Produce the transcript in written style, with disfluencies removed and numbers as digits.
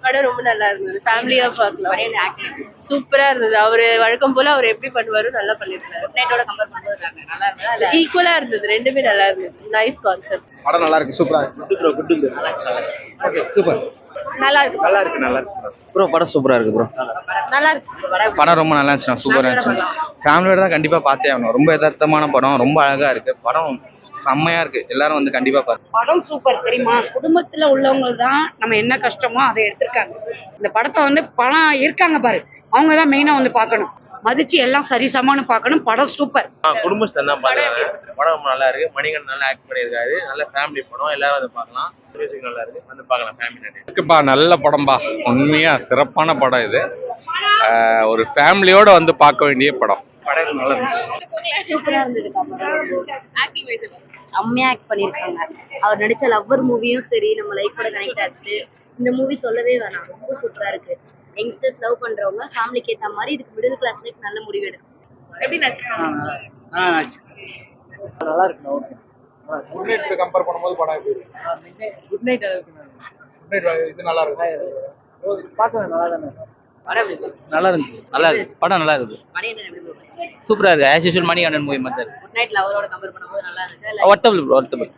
படம் ரொம்ப நல்லா இருந்தது. ஃபேமிலியா பார்க்கலாம். சூப்பரா இருந்தது. அவரு வழக்கம் போல அவர் எப்படி பண்ணுவாரோ நல்லா பண்ணிருக்காரு. நைட்டோட கம்பேர் பண்ணும்போது நல்லா இருந்தது. ஈக்குவலா இருந்தது. ரெண்டுமே நல்லா இருந்தது. Nice concept. படம் நல்லா இருக்கு. சூப்பரா இருக்கு. Good bro. Okay super. நல்லா இருக்கு. நல்லா இருக்கு. ப்ரோ படம் சூப்பரா இருக்கு ப்ரோ. நல்லா இருக்கு. படம் ரொம்ப நல்லா இருந்துச்சு. சூப்பரா இருந்துச்சு. ஃபேமிலியோட தான் கண்டிப்பா பார்த்தே ஆகணும். ரொம்ப யதார்த்தமான படம், ரொம்ப அழகா இருக்கு. படம் செம்மையா இருக்கு. எல்லாரும் வந்து கண்டிப்பா பாருங்க. படம் சூப்பர் தெரியுமா? குடும்பத்துல உள்ளவங்க தான் நம்ம என்ன கஷ்டமோ அதை எடுத்திருக்காங்க. இந்த படத்தை வந்து பணம் இருக்காங்க பாரு, அவங்க தான் மெயினா வந்து பார்க்கணும். மதிச்சு எல்லாம் சரிசமானு பார்க்கணும். படம் சூப்பர். குடும்பஸ்தான் தான் பாருங்க. படம் நல்லா இருக்கு. மணிகண்டன் நல்லா ஆக்ட் பண்ணியிருக்காரு. நல்ல ஃபேமிலி படம். எல்லாரும் வந்து பார்க்கலாம். மியூசிக் நல்லா இருக்கு. வந்து பார்க்கலாம் ஃபேமிலி. நல்ல படம்பா. உண்மையா சிறப்பான படம் இது. ஒரு ஃபேமிலியோட வந்து பார்க்க வேண்டிய படம். படம் நல்லா இருந்துச்சு. சூப்பரா இருந்தது. செம்மையா ஆக்ட் பண்ணிருக்காங்க. அவர் நடிச்ச லவ்வர் மூவியும் சரி, நம்ம லைஃபோட கனெக்ட் ஆச்சு. இந்த மூவி சொல்லவே வேணாம். ரொம்ப சூப்பரா இருக்கு. யங்ஸ்டர்ஸ் லவ் பண்றவங்க ஃபேமிலிக்கு ஏத்த மாதிரி இதுக்கு மிடில் கிளாஸ் லைஃப் நல்ல முடிவு எடுக்கும். எப்படி நடிச்சாங்க? நல்லா இருக்கு. ஓகே. குட் நைட் கம்பேர் பண்ணும்போது படம் எப்படி இருக்கு? Good night. குட் நைட் இது நல்லா இருக்கு. பார்க்க நல்லா தானே. நல்லா இருந்துச்சு. நல்லா இருக்கு. படம் நல்லா இருக்கு. மணிகண்டன் எப்படி போகுது? சூப்பரா இருக்கு. ஆஸ் யூசுவல் மணிகண்டன் மூவி மாதிரி. குட் நைட் லவரோட கம்பேர் பண்ணும்போது நல்லா இருக்கு. Worthable bro. ஒர்த்தபிள்.